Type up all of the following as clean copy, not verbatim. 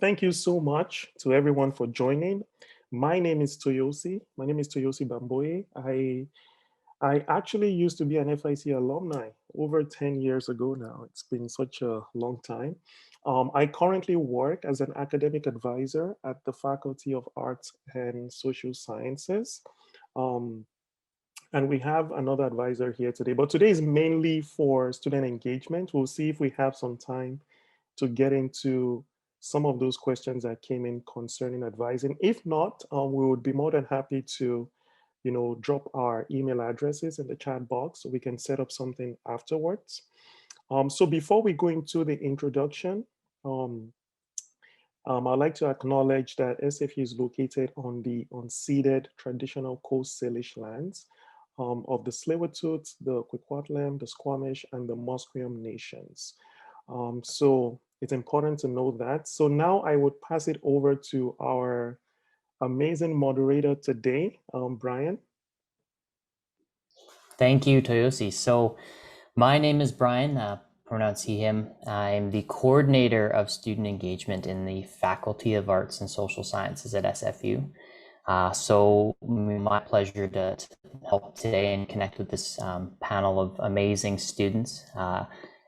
Thank you so much to everyone for joining. My name is Toyosi. My name is Toyosi Bamboye. I actually used to be an FIC alumni over 10 years ago now. It's been such a long time. I currently work as an academic advisor at the Faculty of Arts and Social Sciences. Um, and we have another advisor here today, but today is mainly for student engagement. We'll see if we have some time to get into some of those questions that came in concerning advising. If not, we would be more than happy to, drop our email addresses in the chat box so we can set up something afterwards. So before we go into the introduction, I'd like to acknowledge that SFU is located on the unceded traditional Coast Salish lands of the Tsleil-Waututh, the Kwikwetlam, the Squamish, and the Musqueam nations. So it's important to know that. So now I would pass it over to our amazing moderator today, Brian. Thank you, Toyosi. So my name is Brian, pronounce he, him. I'm the coordinator of student engagement in the Faculty of Arts and Social Sciences at SFU. So my pleasure to help today and connect with this panel of amazing students,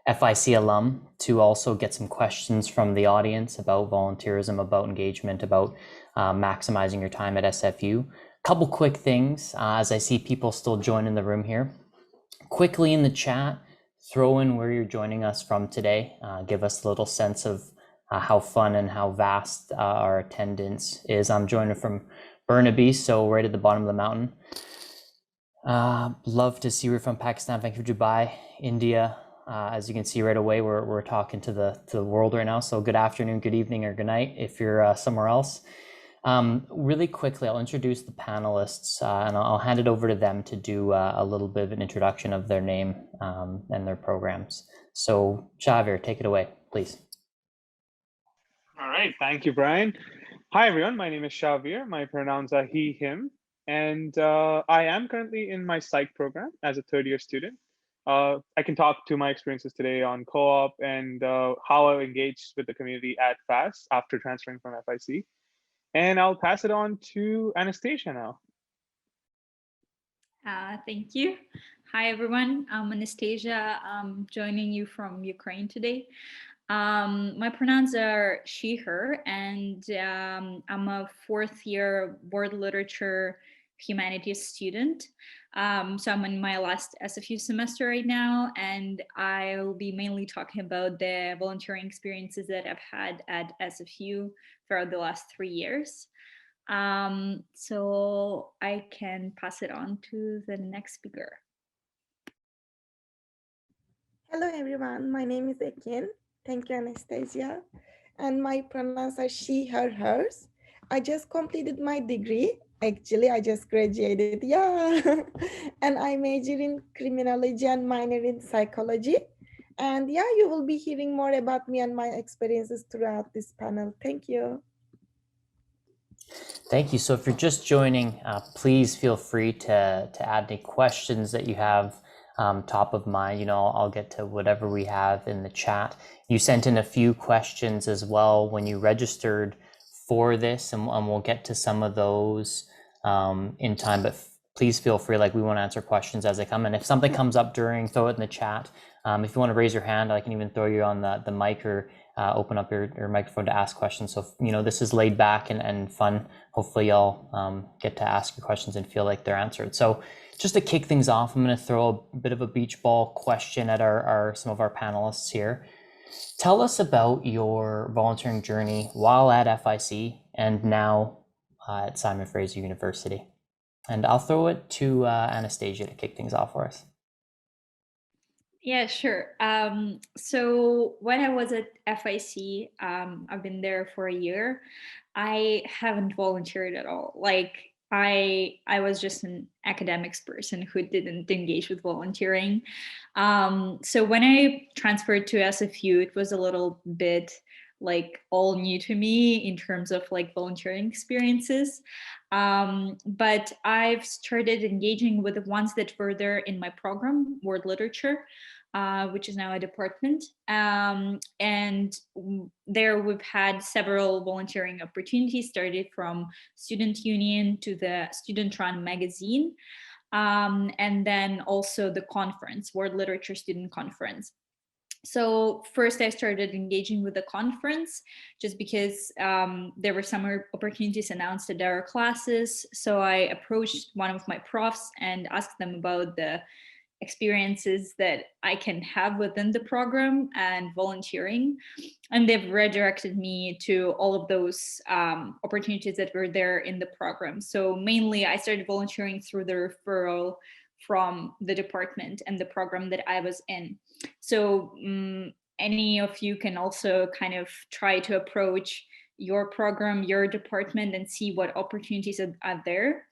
FIC alum, to also get some questions from the audience about volunteerism, about engagement, about maximizing your time at SFU. Couple quick things as I see people still joining the room here. Quickly in the chat, throw in where you're joining us from today. Give us a little sense of how fun and how vast our attendance is. I'm joining from Burnaby, so right at the bottom of the mountain. Love to see we're from Pakistan, Vancouver, Dubai, India. As you can see right away, we're talking to the world right now. So good afternoon, good evening, or good night if you're somewhere else. Really quickly, I'll introduce the panelists and I'll hand it over to them to do a little bit of an introduction of their name and their programs. So Shahvir, take it away, please. All right, thank you, Brian. Hi, everyone. My name is Shahvir. My pronouns are he, him, and I am currently in my psych program as a third-year student. I can talk to my experiences today on co-op and how I engaged with the community at FASS after transferring from FIC. And I'll pass it on to Anastasiia now. Thank you. Hi, everyone. I'm Anastasiia. I'm joining you from Ukraine today. My pronouns are she, her, and I'm a fourth-year world literature humanities student. So I'm in my last SFU semester right now, and I'll be mainly talking about the volunteering experiences that I've had at SFU throughout the last 3 years. So I can pass it on to the next speaker. Hello, everyone. My name is Ekin. Thank you, Anastasiia. And my pronouns are she, her, hers. I just completed my degree. Actually, I just graduated. Yeah. And I major in criminology and minor in psychology. And yeah, you will be hearing more about me and my experiences throughout this panel. Thank you. Thank you. So if you're just joining, please feel free to add any questions that you have top of mind. I'll get to whatever we have in the chat. You sent in a few questions as well when you registered for this, and we'll get to some of those in time, but please feel free, we want to answer questions as they come. And if something comes up during, throw it in the chat. If you want to raise your hand, I can even throw you on the mic or open up your microphone to ask questions. So, this is laid back and fun. Hopefully y'all get to ask your questions and feel like they're answered. So just to kick things off, I'm going to throw a bit of a beach ball question at some of our panelists here. Tell us about your volunteering journey while at FIC and now at Simon Fraser University. And I'll throw it to Anastasiia to kick things off for us. Yeah, sure. So when I was at FIC, I've been there for a year. I haven't volunteered at all. I was just an academics person who didn't engage with volunteering. So when I transferred to SFU, it was a little bit all new to me in terms of volunteering experiences. But I've started engaging with the ones that were there in my program, World Literature. which is now a department. And there we've had several volunteering opportunities, started from student union to the student-run magazine, and then also the conference, World Literature Student Conference. So first I started engaging with the conference just because there were summer opportunities announced at our classes. So I approached one of my profs and asked them about the experiences that I can have within the program and volunteering. And they've redirected me to all of those opportunities that were there in the program. So mainly I started volunteering through the referral from the department and the program that I was in. So any of you can also kind of try to approach your program, your department, and see what opportunities are there.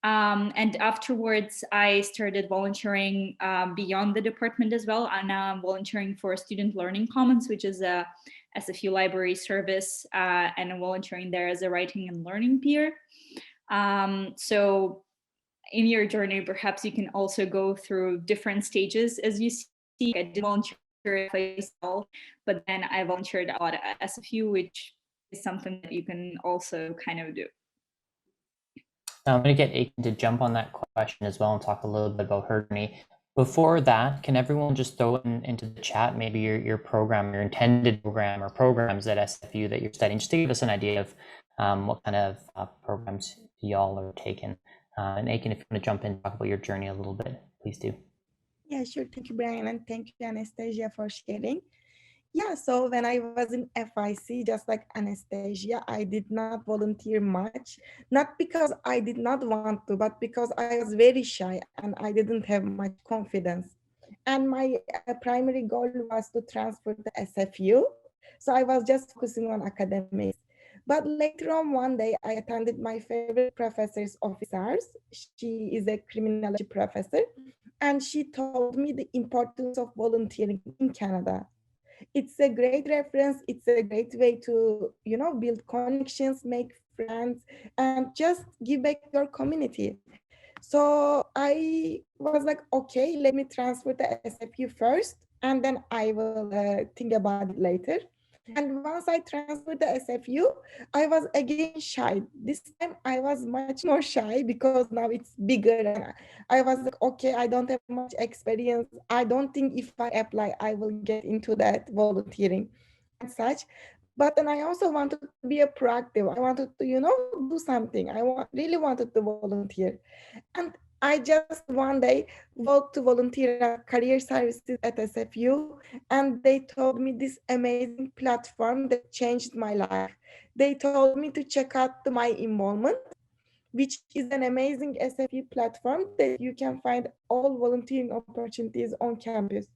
And afterwards, I started volunteering beyond the department as well. And now I'm volunteering for Student Learning Commons, which is a SFU library service, and I'm volunteering there as a writing and learning peer. So in your journey, perhaps you can also go through different stages. As you see, I did volunteer myself, but then I volunteered a lot at SFU, which is something that you can also kind of do. I'm going to get Ekin to jump on that question as well and talk a little bit about her journey. Before that, can everyone just throw into the chat maybe your program, your intended program or programs at SFU that you're studying, just to give us an idea of what kind of programs y'all are taking. And Ekin, if you want to jump in and talk about your journey a little bit, please do. Yeah, sure. Thank you, Brian, and thank you, Anastasiia, for sharing. Yeah, so when I was in FIC, just like Anastasiia, I did not volunteer much, not because I did not want to, but because I was very shy and I didn't have much confidence. And my primary goal was to transfer to SFU. So I was just focusing on academics. But later on one day, I attended my favorite professor's office. She is a criminology professor, and she told me the importance of volunteering in Canada. It's a great reference. It's a great way to, build connections, make friends, and just give back to your community. So I was like, okay, let me transfer to SFU first, and then I will think about it later. And once I transferred to SFU, I was again shy. This time I was much more shy because now it's bigger. And I was like, okay, I don't have much experience. I don't think if I apply, I will get into that volunteering and such. But then I also wanted to be a proactive. I wanted to, do something. Really wanted to volunteer. And I just one day walked to volunteer at career services at SFU, and they told me this amazing platform that changed my life. They told me to check out my involvement, which is an amazing SFU platform that you can find all volunteering opportunities on campus.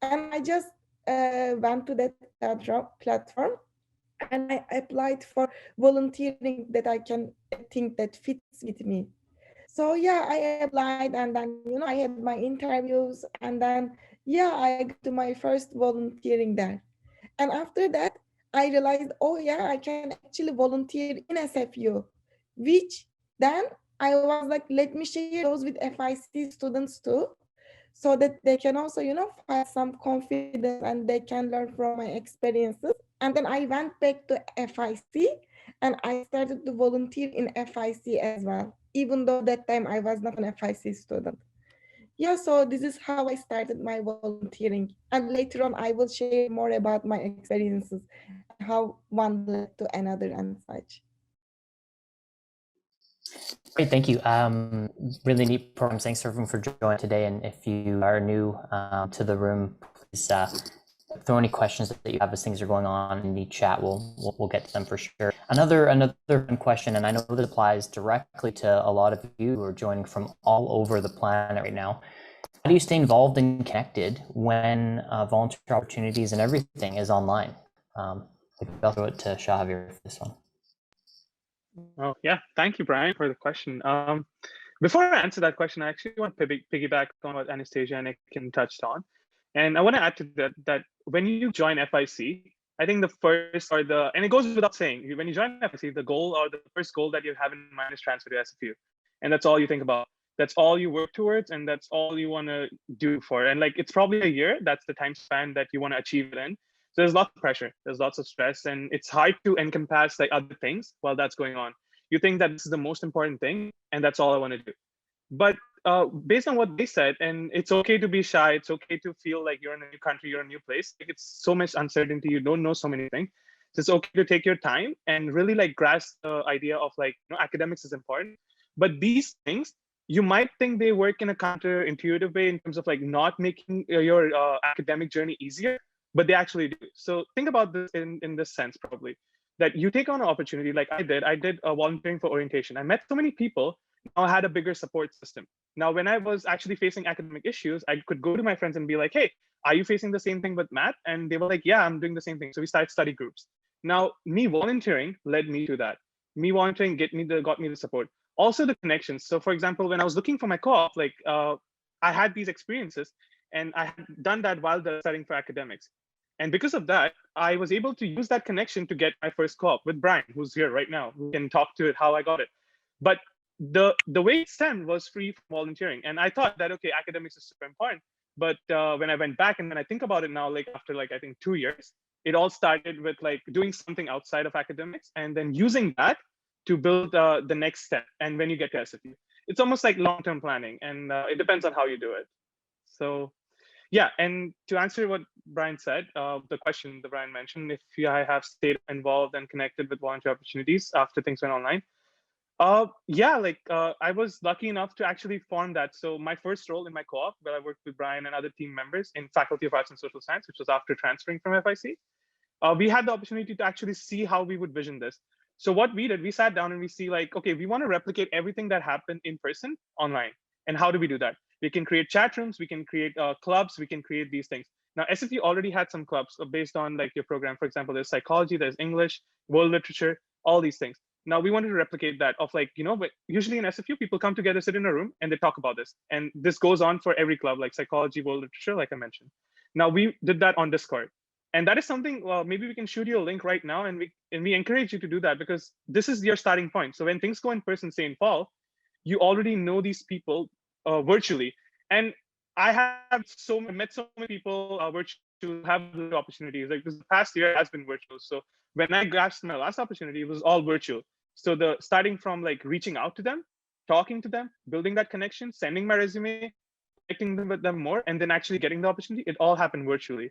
And I just went to that platform and I applied for volunteering that I can think that fits with me. So yeah, I applied, and then I had my interviews, and then I got to my first volunteering there. And after that, I realized, oh yeah, I can actually volunteer in SFU, which then I was like, let me share those with FIC students too, so that they can also, find some confidence and they can learn from my experiences. And then I went back to FIC and I started to volunteer in FIC as well, even though that time I was not an FIC student. Yeah, so this is how I started my volunteering. And later on, I will share more about my experiences and how one led to another and such. Great, thank you. Really neat programs. Thanks everyone for joining today. And if you are new to the room, please throw any questions that you have as things are going on in the chat. We'll get to them for sure. Another question, and I know that applies directly to a lot of you who are joining from all over the planet right now. How do you stay involved and connected when volunteer opportunities and everything is online? I'll throw it to Shahvir for this one. Oh, yeah. Thank you, Brian, for the question. Before I answer that question, I actually want to piggyback on what Anastasiia and Ekin touched on. And I want to add to that when you join FIC, I think the first and it goes without saying, when you join FIC, the goal or the first goal that you have in mind is transfer to SFU. And that's all you think about. That's all you work towards, and that's all you want to do for. And like, it's probably a year. That's the time span that you want to achieve it in. So there's lots of pressure, there's lots of stress, and it's hard to encompass like other things while that's going on. You think that this is the most important thing, and that's all I want to do. But based on what they said, and it's okay to be shy, it's okay to feel like you're in a new country, you're in a new place. Like, it's so much uncertainty, you don't know so many things. So it's okay to take your time and really like grasp the idea of like, academics is important. But these things, you might think they work in a counterintuitive way in terms of like not making your academic journey easier, but they actually do. So think about this in this sense, probably, that you take on an opportunity like I did volunteering for orientation. I met so many people. Now I had a bigger support system. Now, when I was actually facing academic issues, I could go to my friends and be like, hey, are you facing the same thing with math? And they were like, yeah, I'm doing the same thing. So we started study groups. Now, me volunteering led me to that. Me volunteering got me the support. Also the connections. So for example, when I was looking for my co-op, like I had these experiences, and I had done that while studying for academics. And because of that, I was able to use that connection to get my first co-op with Brian, who's here right now, who can talk to it, how I got it. But the way it stemmed was free from volunteering. And I thought that, okay, academics is super important. But when I went back and then I think about it now, like after like, I think 2 years, it all started with like doing something outside of academics and then using that to build the next step. And when you get to SFU, it's almost like long-term planning, and it depends on how you do it. So yeah, and to answer what Brian said, the question that Brian mentioned, if I have stayed involved and connected with volunteer opportunities after things went online, yeah, like I was lucky enough to actually form that. So my first role in my co-op, where I worked with Brian and other team members in Faculty of Arts and Social Science, which was after transferring from FIC, we had the opportunity to actually see how we would vision this. So what we did, we sat down and we see like, okay, we want to replicate everything that happened in person online. And how do we do that? We can create chat rooms, we can create clubs, we can create these things. Now, SFU already had some clubs based on like your program. For example, there's psychology, there's English, world literature, all these things. Now we wanted to replicate that of like, but usually in SFU, people come together, sit in a room, and they talk about this. And this goes on for every club, like psychology, world literature, like I mentioned. Now we did that on Discord. And that is something, well, maybe we can shoot you a link right now, and we encourage you to do that, because this is your starting point. So when things go in person, say in fall, you already know these people virtually. And I have met so many people virtually, have the opportunities. Like this past year has been virtual. So when I grasped my last opportunity, it was all virtual. So the starting from like reaching out to them, talking to them, building that connection, sending my resume, connecting them with them more, and then actually getting the opportunity, it all happened virtually.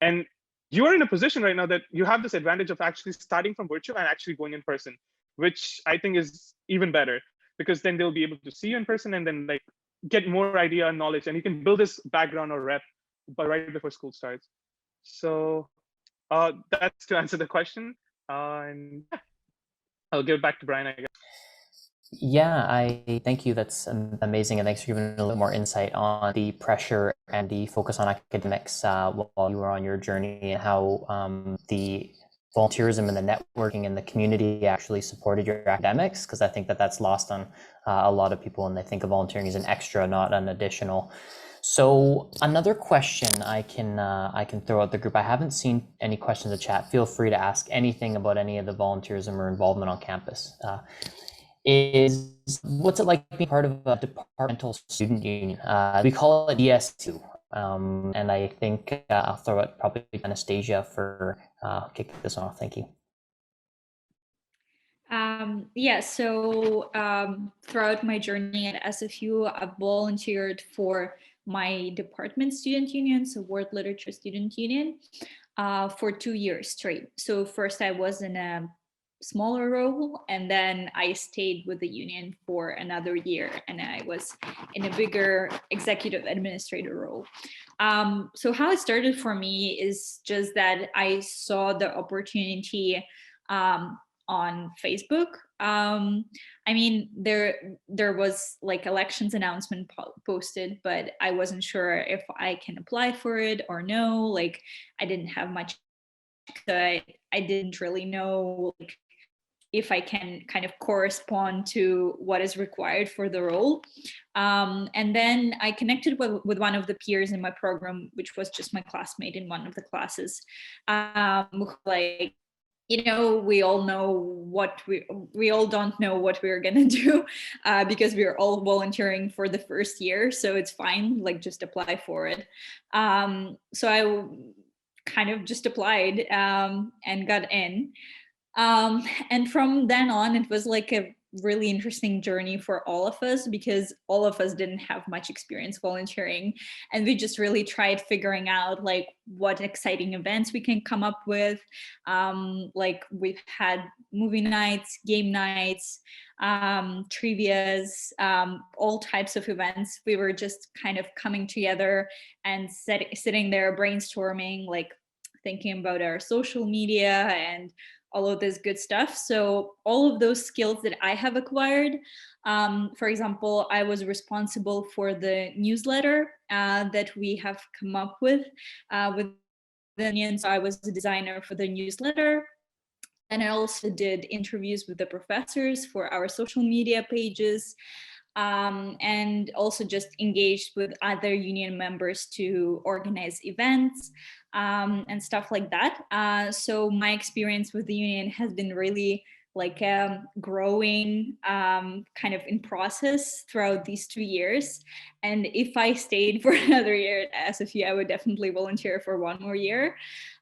And you are in a position right now that you have this advantage of actually starting from virtual and actually going in person, which I think is even better, because then they'll be able to see you in person and then like get more idea and knowledge, and you can build this background or rep right before school starts. So that's to answer the question. And I'll give it back to Brian, I guess. Yeah, I thank you. That's amazing. And thanks for giving a little more insight on the pressure and the focus on academics while you were on your journey, and how the volunteerism and the networking and the community actually supported your academics, because I think that that's lost on a lot of people, and they think of volunteering as an extra, not an additional. So another question I can throw out the group. I haven't seen any questions in the chat. Feel free to ask anything about any of the volunteerism or involvement on campus. Is what's it like being part of a departmental student union? We call it ES2. And I think I'll throw it probably to Anastasiia for kicking this off. Thank you. Yeah, so throughout my journey at SFU, I've volunteered for my department student union, so World Literature Student Union, for 2 years straight. So first I was in a smaller role, and then I stayed with the union for another year, and I was in a bigger executive administrator role. So how it started for me is just that I saw the opportunity on Facebook. I mean, there was like elections announcement posted, but I wasn't sure if I can apply for it or no. Like I didn't have much, so I didn't really know like if I can kind of correspond to what is required for the role. And then I connected with one of the peers in my program, which was just my classmate in one of the classes, who like you know, we all know what we all don't know what we're gonna do because we're all volunteering for the first year, so it's fine, like just apply for it. So I kind of just applied and got in. And from then on, it was like a really interesting journey for all of us because all of us didn't have much experience volunteering, and we just really tried figuring out like what exciting events we can come up with. Like we've had movie nights, game nights, trivias, all types of events. We were just kind of coming together and sitting there brainstorming, like thinking about our social media and all of this good stuff. So all of those skills that I have acquired, for example, I was responsible for the newsletter that we have come up with the union. So I was the designer for the newsletter. And I also did interviews with the professors for our social media pages. And also just engaged with other union members to organize events and stuff like that. So my experience with the union has been really like growing kind of in process throughout these 2 years. And if I stayed for another year at SFU, I would definitely volunteer for 1 more year.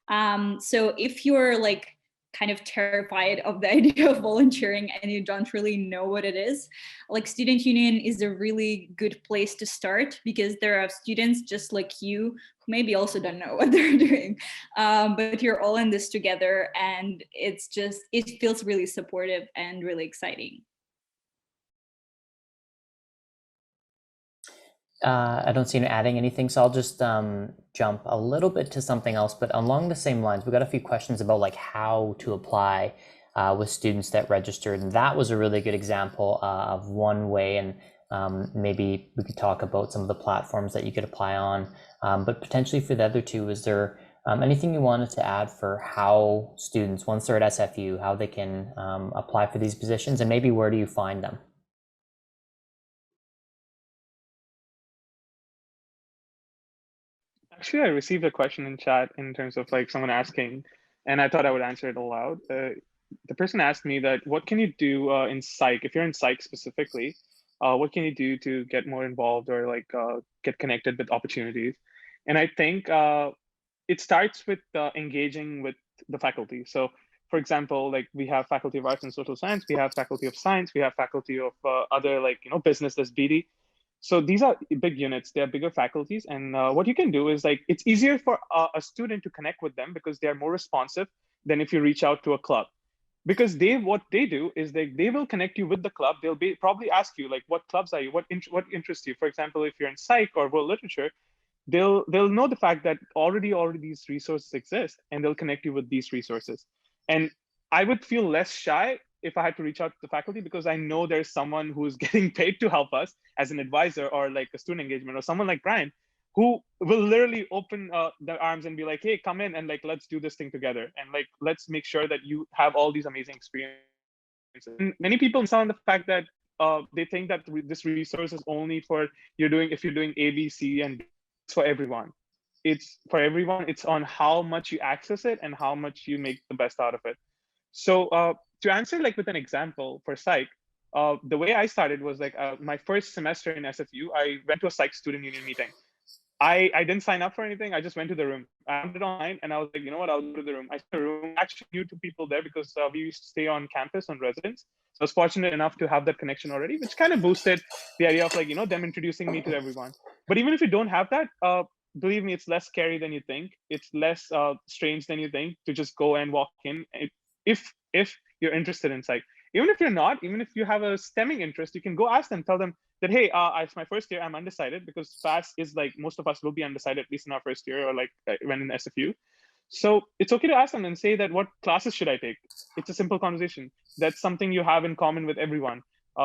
So if you're like kind of terrified of the idea of volunteering and you don't really know what it is, like student union is a really good place to start because there are students just like you who maybe also don't know what they're doing, but you're all in this together, and it feels really supportive and really exciting. I don't see you adding anything, so I'll just jump a little bit to something else, but along the same lines, we got a few questions about like how to apply with students that registered, and that was a really good example of one way, and maybe we could talk about some of the platforms that you could apply on, but potentially for the other two, is there anything you wanted to add for how students, once they're at SFU, how they can apply for these positions, and maybe where do you find them? Actually, I received a question in chat in terms of like someone asking, and I thought I would answer it aloud. The person asked me that what can you do in psych, if you're in psych specifically, what can you do to get more involved or like get connected with opportunities? And I think it starts with engaging with the faculty. So for example, like we have faculty of arts and social science, we have faculty of science, we have faculty of other like, business, that's BD. So these are big units, they're bigger faculties. And what you can do is like, it's easier for a student to connect with them because they're more responsive than if you reach out to a club. Because what they do is they will connect you with the club. They'll probably ask you like, what clubs are you? What interests you? For example, if you're in psych or world literature, they'll know the fact that already these resources exist, and they'll connect you with these resources. And I would feel less shy if I had to reach out to the faculty because I know there's someone who's getting paid to help us as an advisor or like a student engagement, or someone like Brian who will literally open their arms and be like, hey, come in and like, let's do this thing together. And like, let's make sure that you have all these amazing experiences. And many people miss on the fact that they think that this resource is only for if you're doing A, B, C, and it's for everyone. It's for everyone. It's on how much you access it and how much you make the best out of it. So to answer like with an example for psych, the way I started was like my first semester in SFU, I went to a psych student union meeting. I didn't sign up for anything. I just went to the room. I found it online and I was like, you know what, I'll go to the room. I saw the room, actually knew two people there because we used to stay on campus on residence. So I was fortunate enough to have that connection already, which kind of boosted the idea of like, them introducing me to everyone. But even if you don't have that, believe me, it's less scary than you think. It's less strange than you think to just go and walk in if you're interested in psych. Even if you're not, even if you have a stemming interest, you can go ask them, tell them that, hey, it's my first year, I'm undecided, because FASS is like, most of us will be undecided, at least in our first year or like when in SFU. So it's okay to ask them and say that, what classes should I take? It's a simple conversation. That's something you have in common with everyone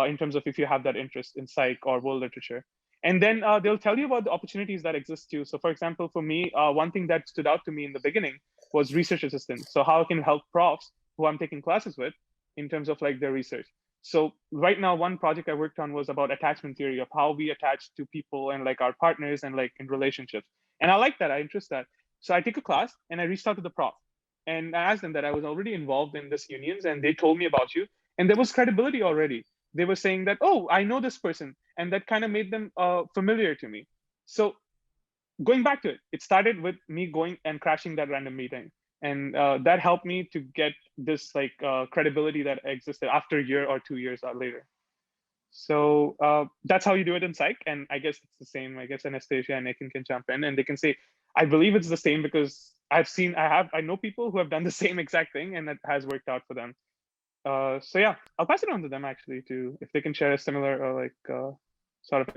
in terms of if you have that interest in psych or world literature. And then they'll tell you about the opportunities that exist too. So for example, for me, one thing that stood out to me in the beginning was research assistant. So how I can help profs who I'm taking classes with in terms of like their research. So right now, one project I worked on was about attachment theory, of how we attach to people and like our partners and like in relationships. And I like that, I interest that. So I took a class and I reached out to the prof. and I asked them that I was already involved in this unions, and they told me about you, and there was credibility already. They were saying that, oh, I know this person, and that kind of made them familiar to me. So going back to it, it started with me going and crashing that random meeting, and that helped me to get this like credibility that existed after a year or 2 years later. So that's how you do it in psych, and I guess it's the same. I guess Anastasia and Ekin can jump in, and they can say, I believe it's the same because I know people who have done the same exact thing, and that has worked out for them. So yeah, I'll pass it on to them actually, to if they can share a similar sort of.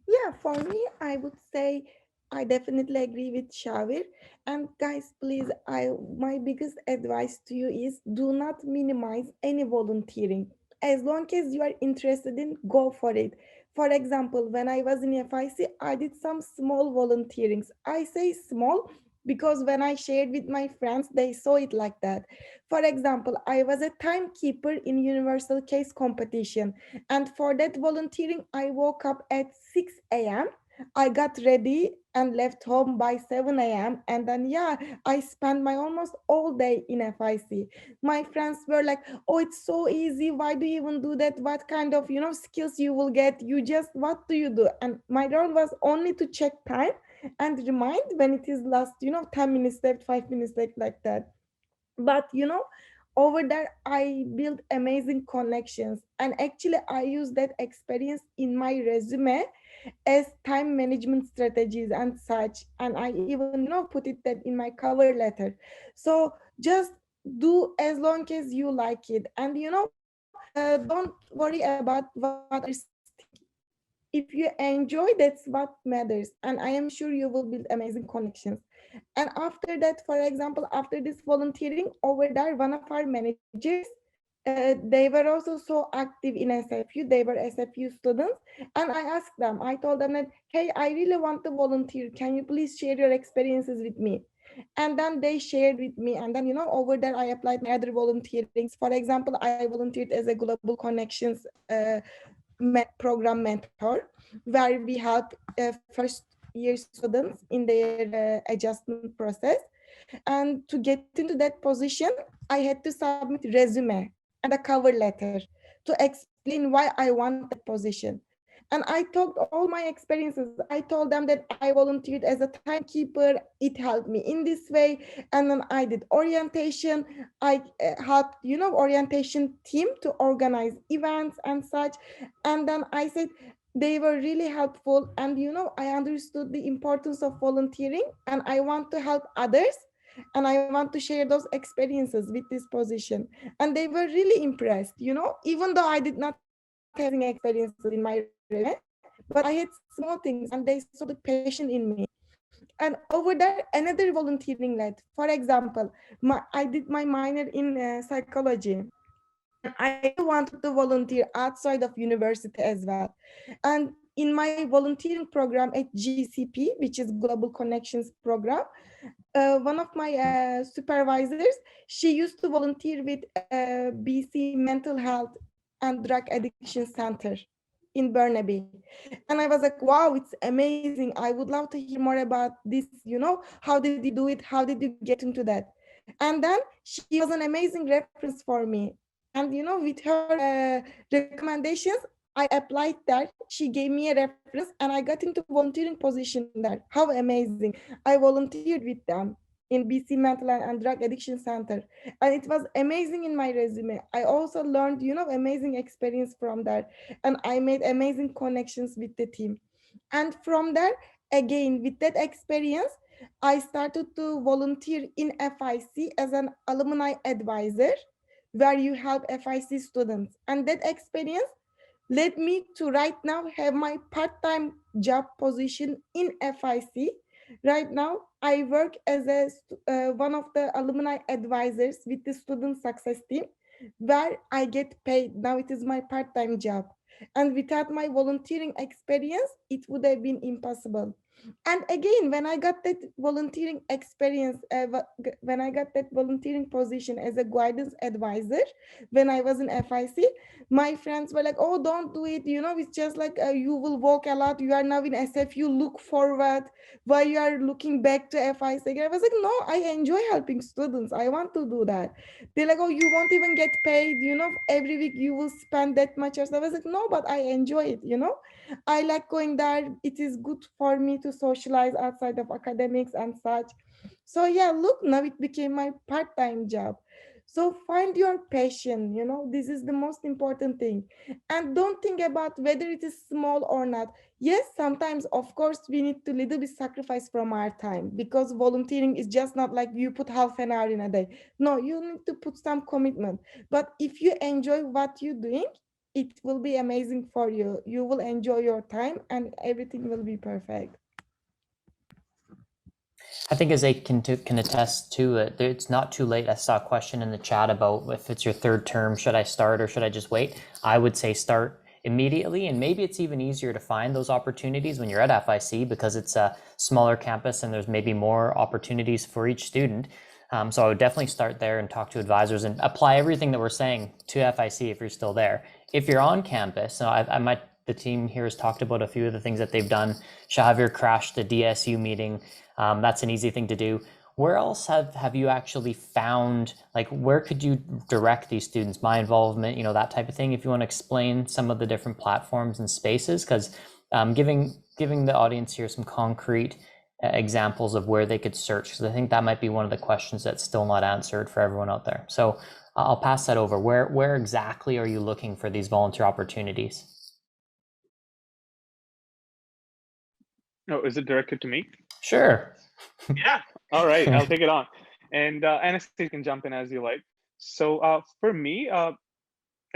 Yeah, for me, I would say I definitely agree with Shahvir. And guys, please, my biggest advice to you is do not minimize any volunteering. As long as you are interested in, go for it. For example, when I was in FIC, I did some small volunteerings. I say small because when I shared with my friends, they saw it like that. For example, I was a timekeeper in universal case competition, and for that volunteering, I woke up at 6 a.m. I got ready and left home by 7 a.m. And then, yeah, I spent my almost all day in FIC. My friends were like, oh, it's so easy. Why do you even do that? What kind of, skills you will get? You just, what do you do? And my role was only to check time and remind when it is last, 10 minutes left, 5 minutes left, like that. But over there I built amazing connections, and actually I use that experience in my resume as time management strategies and such, and I even put it that in my cover letter. So just do as long as you like it, and don't worry about what others think. If you enjoy, that's what matters, and I am sure you will build amazing connections. And after that, for example, after this volunteering over there, one of our managers, they were also so active in SFU. They were SFU students. And I asked them, I told them that, hey, I really want to volunteer. Can you please share your experiences with me? And then they shared with me. And then, over there, I applied my other volunteerings. For example, I volunteered as a Global Connections program mentor, where we help first year students in their adjustment process. And to get into that position, I had to submit resume and a cover letter to explain why I want that position. And I talked all my experiences. I told them that I volunteered as a timekeeper. It helped me in this way. And then I did orientation. I helped, orientation team to organize events and such. And then I said, they were really helpful. And, I understood the importance of volunteering, and I want to help others, and I want to share those experiences with this position. And they were really impressed, even though I did not have amazing experiences in my resume, but I had small things and they saw the passion in me. And over there, another volunteering led. For example, I did my minor in psychology, and I really wanted to volunteer outside of university as well. And in my volunteering program at GCP, which is Global Connections Program, one of my supervisors, she used to volunteer with BC Mental Health and Drug Addiction Center in Burnaby. And I was like, wow, it's amazing. I would love to hear more about this. How did you do it? How did you get into that? And then she was an amazing reference for me. And, with her recommendations, I applied there. She gave me a reference and I got into volunteering position there. How amazing. I volunteered with them in BC Mental and Drug Addiction Center. And it was amazing in my resume. I also learned, amazing experience from there. And I made amazing connections with the team. And from there, again, with that experience, I started to volunteer in FIC as an alumni advisor, where you help FIC students. And that experience led me to right now have my part-time job position in FIC. Right now, I work as one of the alumni advisors with the student success team, where I get paid. Now it is my part-time job. And without my volunteering experience, it would have been impossible. And again, when I got that volunteering experience, when I got that volunteering position as a guidance advisor, when I was in FIC, my friends were like, oh, don't do it. You know, it's just like you will walk a lot. You are now in SFU, look forward. Why you are looking back to FIC again? I was like, no, I enjoy helping students. I want to do that. They're like, oh, you won't even get paid. You know, every week you will spend that much. I was like, no, but I enjoy it, you know. I like going there. It is good for me to socialize outside of academics and such. So yeah, look, now it became my part-time job. So find your passion, you know, this is the most important thing. And don't think about whether it is small or not. Yes, sometimes, of course, we need to little bit sacrifice from our time, because volunteering is just not like you put half an hour in a day. No, you need to put some commitment. But if you enjoy what you're doing, it will be amazing for you. You will enjoy your time and everything will be perfect. I think as they can attest to it, it's not too late. I saw a question in the chat about if it's your third term, should I start or should I just wait? I would say start immediately, and maybe it's even easier to find those opportunities when you're at FIC because it's a smaller campus and there's maybe more opportunities for each student. So I would definitely start there and talk to advisors and apply everything that we're saying to FIC if you're still there. If you're on campus, so the team here has talked about a few of the things that they've done. Shahvir crashed the DSU meeting. That's an easy thing to do. Where else have you actually found, like, where could you direct these students, my involvement, you know, that type of thing, if you want to explain some of the different platforms and spaces, because giving the audience here some concrete examples of where they could search, because I think that might be one of the questions that's still not answered for everyone out there. So I'll pass that over. Where exactly are you looking for these volunteer opportunities? Oh, is it directed to me? Sure. Yeah. All right. I'll take it on. And Anastasiia can jump in as you like. So for me, I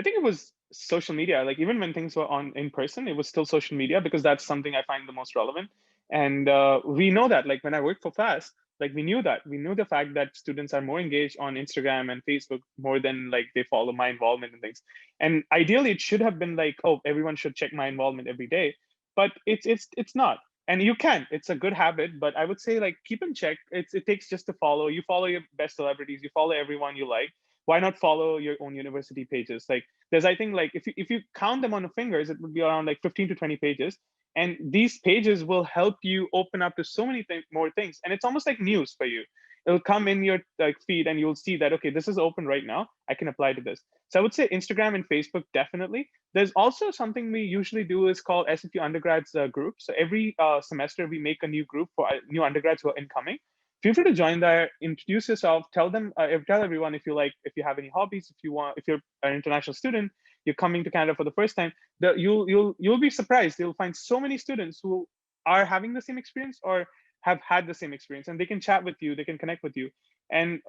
think it was social media. Like even when things were on in person, it was still social media because that's something I find the most relevant. And we know that, like when I worked for FASS, like we knew the fact that students are more engaged on Instagram and Facebook more than like they follow my involvement and things. And ideally, it should have been like, oh, everyone should check my involvement every day, but it's not. And you can. It's a good habit, but I would say like keep in check. It takes just to follow. You follow your best celebrities. You follow everyone you like. Why not follow your own university pages? Like there's, I think, like if you count them on the fingers, it would be around like 15 to 20 pages. And these pages will help you open up to so many more things. And it's almost like news for you. It'll come in your like feed and you'll see that, okay, this is open right now. I can apply to this. So I would say Instagram and Facebook, definitely. There's also something we usually do is called SFU undergrads group. So every semester we make a new group for new undergrads who are incoming. Feel free to join there, introduce yourself, tell everyone if you have any hobbies, if you're an international student, you're coming to Canada for the first time, you'll be surprised. You'll find so many students who are having the same experience or have had the same experience, and they can chat with you, they can connect with you. And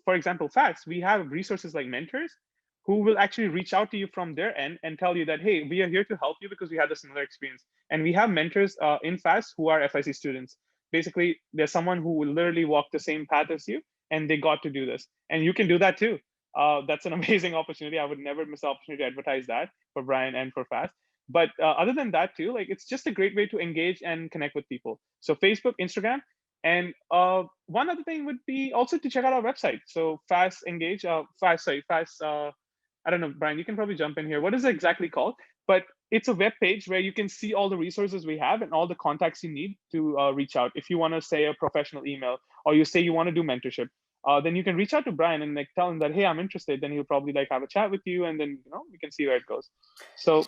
for example, FASS, we have resources like mentors who will actually reach out to you from their end and tell you that, hey, we are here to help you because we had a similar experience. And we have mentors in FASS who are FIC students. Basically, there's someone who will literally walk the same path as you, and they got to do this. And you can do that too. That's an amazing opportunity. I would never miss the opportunity to advertise that for Brian and for FASS. But other than that too, like it's just a great way to engage and connect with people. So Facebook, Instagram, and one other thing would be also to check out our website. So FASS Engage, FASS. I don't know, Brian, you can probably jump in here. What is it exactly called? But it's a web page where you can see all the resources we have and all the contacts you need to reach out. If you want to say a professional email, or you say you want to do mentorship, then you can reach out to Brian and like tell him that, hey, I'm interested. Then he'll probably like have a chat with you, and then we can see where it goes. So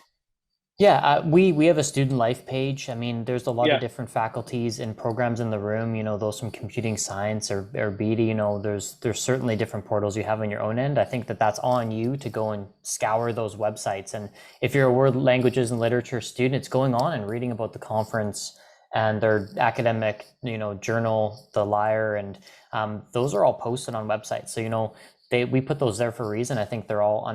yeah, we have a student life page. I mean, there's a lot of different faculties and programs in the room, you know, those from computing science or BD, you know, there's certainly different portals you have on your own end. I think that's on you to go and scour those websites. And if you're a world languages and literature student, it's going on and reading about the conference and their academic, you know, journal, The Lyre, and those are all posted on websites. So, you know, we put those there for a reason. I think they're all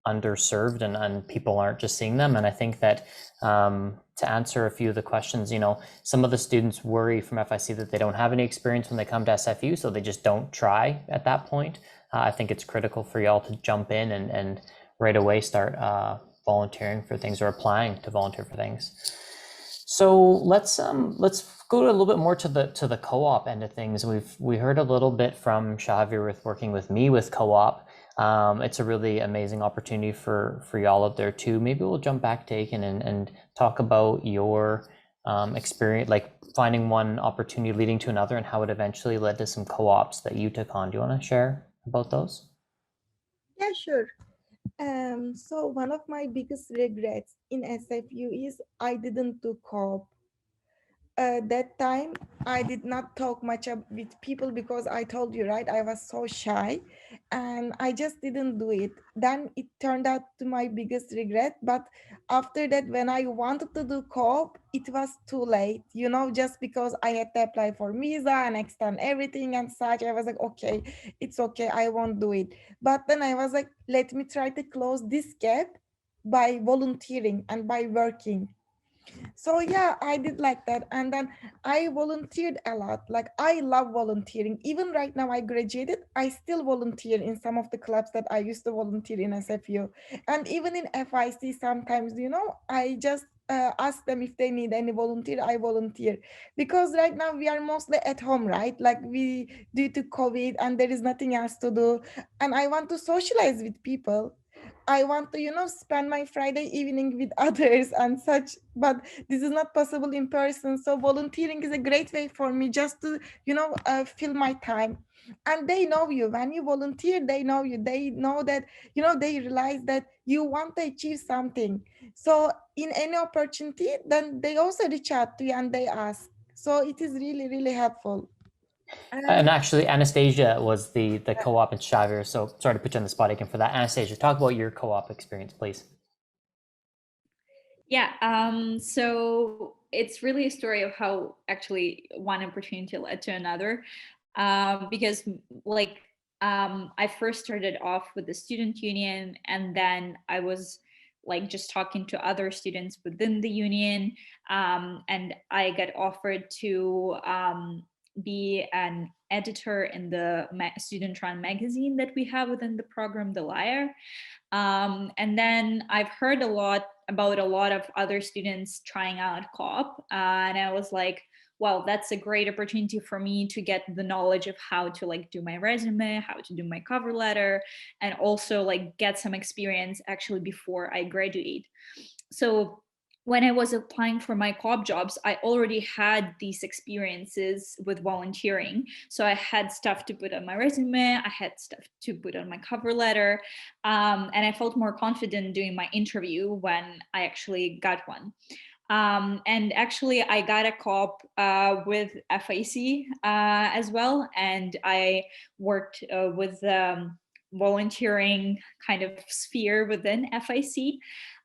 underserved and people aren't just seeing them. And I think that to answer a few of the questions, you know, some of the students worry from FIC that they don't have any experience when they come to SFU, so they just don't try at that point. I think it's critical for y'all to jump in and right away start volunteering for things or applying to volunteer for things. So let's go a little bit more to the co-op end of things. We heard a little bit from Shahvir with working with me with co-op. It's a really amazing opportunity for y'all out there too. Maybe we'll jump back to Ekin and talk about your experience, like finding one opportunity leading to another, and how it eventually led to some co-ops that you took on. Do you want to share about those? Yeah, sure. So one of my biggest regrets in SFU is I didn't do co-op. That time I did not talk much with people because I told you, right, I was so shy and I just didn't do it. Then it turned out to my biggest regret. But after that, when I wanted to do co-op, it was too late, just because I had to apply for visa and extend everything and such. I was like, okay, it's okay, I won't do it. But then I was like, let me try to close this gap by volunteering and by working. So yeah, I did like that. And then I volunteered a lot. Like I love volunteering. Even right now I graduated, I still volunteer in some of the clubs that I used to volunteer in SFU. And even in FIC sometimes, I just ask them if they need any volunteer, I volunteer. Because right now we are mostly at home, right? Like we due to COVID and there is nothing else to do. And I want to socialize with people. I want to, spend my Friday evening with others and such, but this is not possible in person. So volunteering is a great way for me just to, fill my time. And they know you when you volunteer. They know you. They know that, they realize that you want to achieve something. So in any opportunity, then they also reach out to you and they ask. So it is really, really helpful. And actually, Anastasiia was the co-op in Shahvir. So sorry to put you on the spot again for that. Anastasiia, talk about your co-op experience, please. Yeah, so it's really a story of how actually one opportunity led to another. Because I first started off with the student union, and then I was like just talking to other students within the union, and I got offered to be an editor in the student-run magazine that we have within the program, The Lyre. And then I've heard about a lot of other students trying out co-op, and I was like, well, that's a great opportunity for me to get the knowledge of how to like do my resume, how to do my cover letter, and also like get some experience actually before I graduate. So when I was applying for my co-op jobs, I already had these experiences with volunteering. So I had stuff to put on my resume, I had stuff to put on my cover letter, and I felt more confident doing my interview when I actually got one. And actually, I got a co-op with FAC as well, and I worked with volunteering kind of sphere within FIC.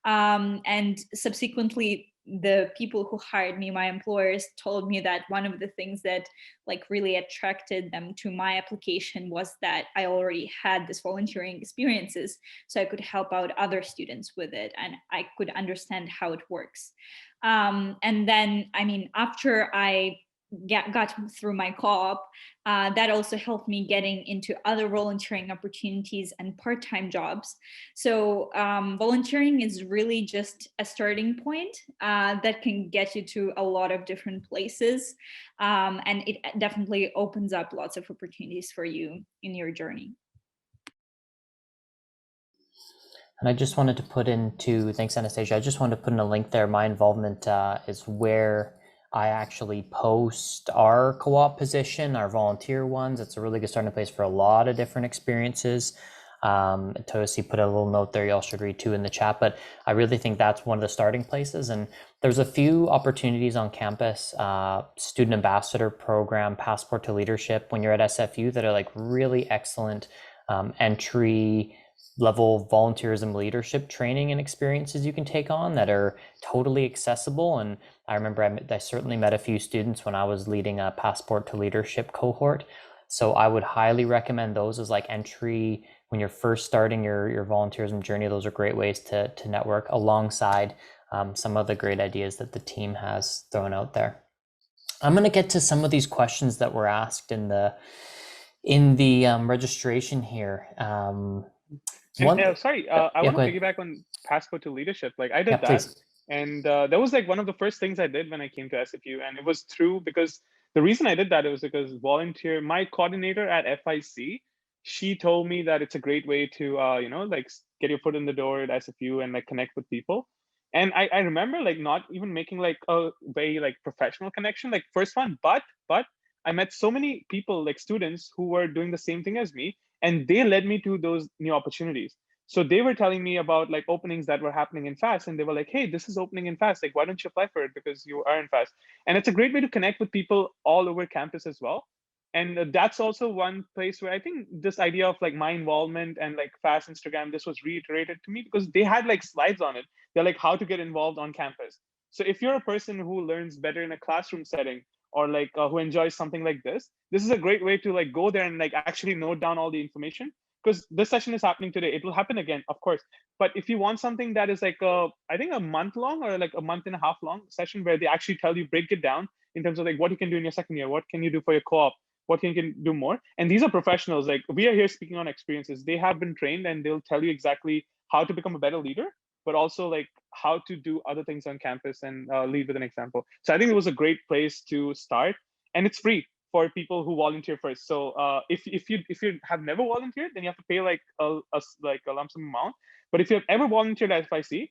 And subsequently, the people who hired me, my employers, told me that one of the things that like really attracted them to my application was that I already had this volunteering experiences, so I could help out other students with it and I could understand how it works. And then, I mean, after I got through my co-op, that also helped me getting into other volunteering opportunities and part-time jobs. So volunteering is really just a starting point that can get you to a lot of different places, and it definitely opens up lots of opportunities for you in your journey. And I just wanted to put into, thanks Anastasiia, I just wanted to put in a link there. My involvement is where I actually post our co-op position, our volunteer ones. It's a really good starting place for a lot of different experiences. Toyosi put a little note there, y'all should read too in the chat, but I really think that's one of the starting places. And there's a few opportunities on campus, student ambassador program, passport to leadership when you're at SFU that are like really excellent entry level volunteerism leadership training and experiences you can take on that are totally accessible. And I remember I certainly met a few students when I was leading a passport to leadership cohort. So I would highly recommend those as like entry when you're first starting your volunteerism journey. Those are great ways to network alongside some of the great ideas that the team has thrown out there. I'm going to get to some of these questions that were asked in the registration here. Sorry, I want to piggyback on passport to leadership. Like I did that. Please. And that was like one of the first things I did when I came to SFU. And it was through, because the reason I did that, it was because my coordinator at FIC, she told me that it's a great way to, like get your foot in the door at SFU and like connect with people. And I remember like not even making like a very like professional connection, like first one, but I met so many people, like students who were doing the same thing as me, and they led me to those new opportunities. So they were telling me about like openings that were happening in FASS, and they were like, hey, this is opening in FASS, like why don't you apply for it, because you are in FASS. And it's a great way to connect with people all over campus as well. And that's also one place where I think this idea of like my involvement and like FASS Instagram, this was reiterated to me, because they had like slides on it. They're like how to get involved on campus. So if you're a person who learns better in a classroom setting, or like who enjoys something like this is a great way to like go there and like actually note down all the information, because this session is happening today. It will happen again, of course. But if you want something that is like I think a month long or like a month and a half long session, where they actually tell you, break it down in terms of like what you can do in your second year, what can you do for your co-op, what you can do more. And these are professionals. Like we are here speaking on experiences. They have been trained, and they'll tell you exactly how to become a better leader, but also like how to do other things on campus and lead with an example. So I think it was a great place to start, and it's free for people who volunteer first. So if you have never volunteered, then you have to pay like a lump sum amount. But if you have ever volunteered at FIC,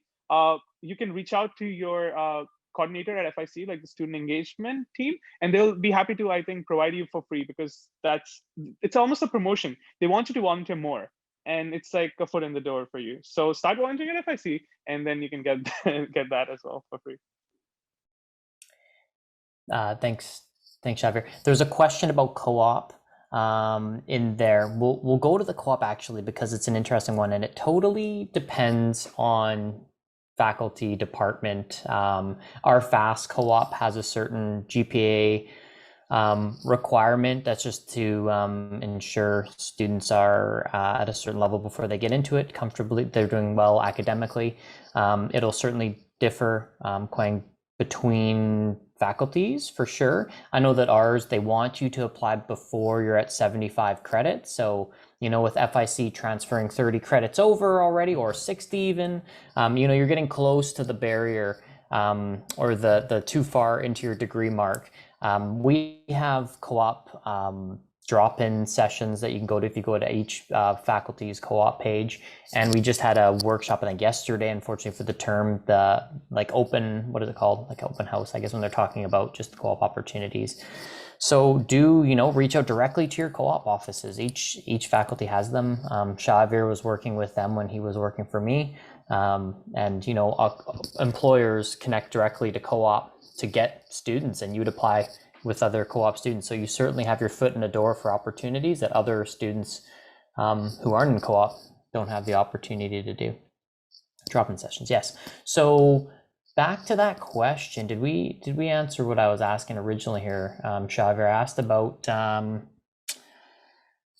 you can reach out to your coordinator at FIC, like the student engagement team, and they'll be happy to, I think, provide you for free, because it's almost a promotion. They want you to volunteer more, and it's like a foot in the door for you. So start volunteering at FIC, and then you can get get that as well for free. Thanks, Shahvir. There's a question about co-op in there. We'll go to the co-op actually, because it's an interesting one, and it totally depends on faculty department. Our FASS co-op has a certain GPA requirement. That's just to ensure students are at a certain level before they get into it comfortably. They're doing well academically. It'll certainly differ quite between faculties for sure. I know that ours, they want you to apply before you're at 75 credits. So, with FIC transferring 30 credits over already, or 60 even, you're getting close to the barrier or the too far into your degree mark. We have co-op drop-in sessions that you can go to if you go to each faculty's co-op page. And we just had a workshop, I think yesterday, unfortunately for the term, the like open, what is it called? Like open house, I guess, when they're talking about just co-op opportunities. So do, reach out directly to your co-op offices. Each faculty has them. Shahvir was working with them when he was working for me. And, employers connect directly to co-op to get students, and you'd apply with other co-op students. So you certainly have your foot in the door for opportunities that other students who aren't in co-op don't have the opportunity to do. Drop-in sessions, yes. So back to that question, did we answer what I was asking originally here? Shahvir asked about,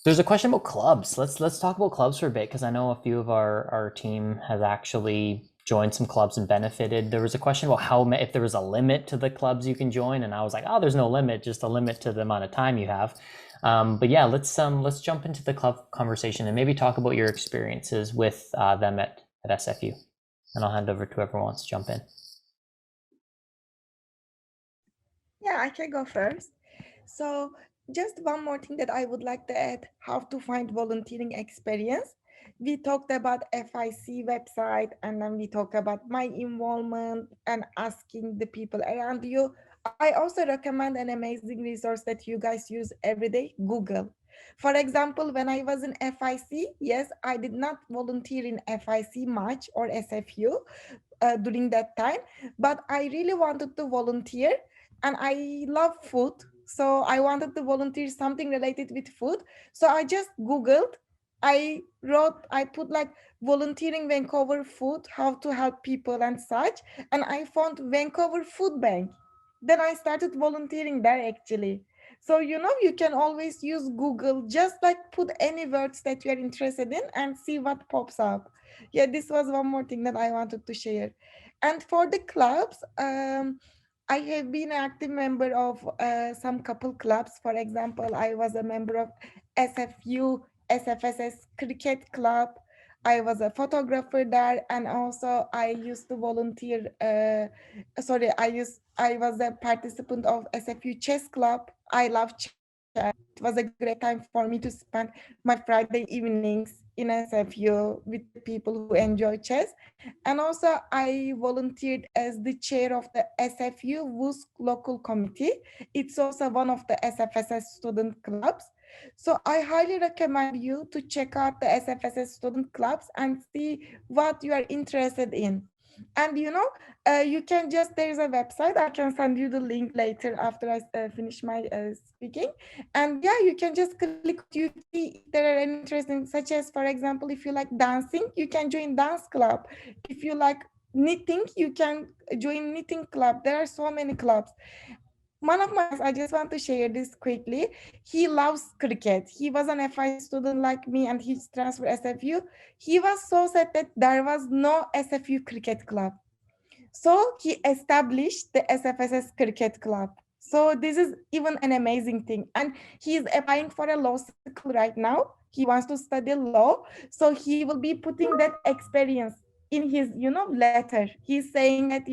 there's a question about clubs. Let's talk about clubs for a bit, because I know a few of our team has actually joined some clubs and benefited. There was a question about if there was a limit to the clubs you can join, and I was like, oh, there's no limit, just a limit to the amount of time you have. But yeah, let's jump into the club conversation and maybe talk about your experiences with them at SFU. And I'll hand over to whoever wants to jump in. Yeah, I can go first. So just one more thing that I would like to add, how to find volunteering experience. We talked about FIC website, and then we talked about my involvement and asking the people around you. I also recommend an amazing resource that you guys use every day, Google. For example, when I was in FIC, yes, I did not volunteer in FIC much or SFU during that time, but I really wanted to volunteer, and I love food. So I wanted to volunteer something related with food. So I just Googled, I put like volunteering Vancouver food, how to help people and such. And I found Vancouver Food Bank. Then I started volunteering there actually. So, you can always use Google, just like put any words that you're interested in and see what pops up. Yeah, this was one more thing that I wanted to share. And for the clubs, I have been an active member of some couple clubs. For example, I was a member of SFU, SFSS Cricket Club. I was a photographer there, and also I used to volunteer. I was a participant of SFU chess club. I love chess. It was a great time for me to spend my Friday evenings in SFU with the people who enjoy chess. And also I volunteered as the chair of the SFU WUS local committee. It's also one of the SFSS student clubs. So I highly recommend you to check out the SFSS student clubs and see what you are interested in. And you can just, there's a website, I can send you the link later after I finish my speaking. And yeah, you can just click, you see if there are any interesting, such as, for example, if you like dancing, you can join dance club. If you like knitting, you can join knitting club. There are so many clubs. One of my, I just want to share this quickly. He loves cricket. He was an FI student like me, and he's transferred SFU. He was so sad that there was no SFU cricket club. So he established the SFSS cricket club. So this is even an amazing thing. And he's applying for a law school right now. He wants to study law. So he will be putting that experience in his, letter. He's saying that,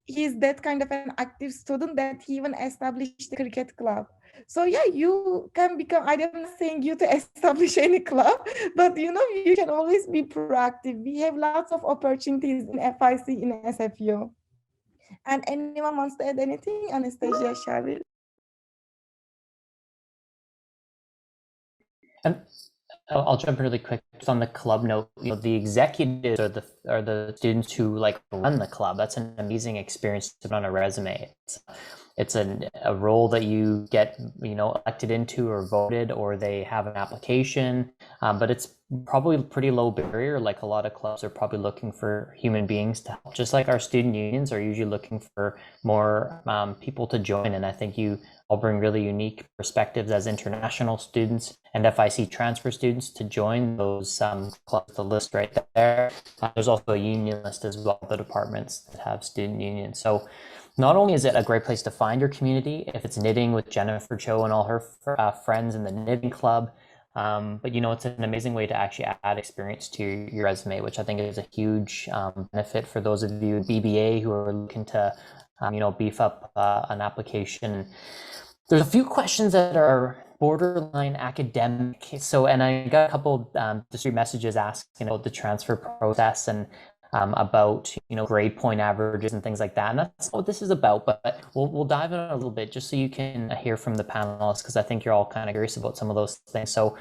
he's that kind of an active student that he even established the cricket club. So yeah, you can become, I'm not saying you to establish any club, but you can always be proactive. We have lots of opportunities in FIC, in SFU. And anyone wants to add anything? Anastasiia, Shahvir? And I'll jump in really quick just on the club note. The executives are the students who like run the club. That's an amazing experience to put on a resume. It's a role that you get elected into or voted, or they have an application, but it's probably a pretty low barrier. Like a lot of clubs are probably looking for human beings to help, just like our student unions are usually looking for more people to join. And I think you all bring really unique perspectives as international students and FIC transfer students to join those clubs. The list right there. There's also a union list as well, the departments that have student unions. So not only is it a great place to find your community, if it's knitting with Jennifer Cho and all her friends in the knitting club, but it's an amazing way to actually add experience to your resume, which I think is a huge benefit for those of you in BBA who are looking to beef up an application. There's a few questions that are borderline academic. So, and I got a couple discrete messages asking about the transfer process and about grade point averages and things like that. And that's what this is about. But we'll dive in a little bit just so you can hear from the panelists, because I think you're all kind of curious about some of those things. So,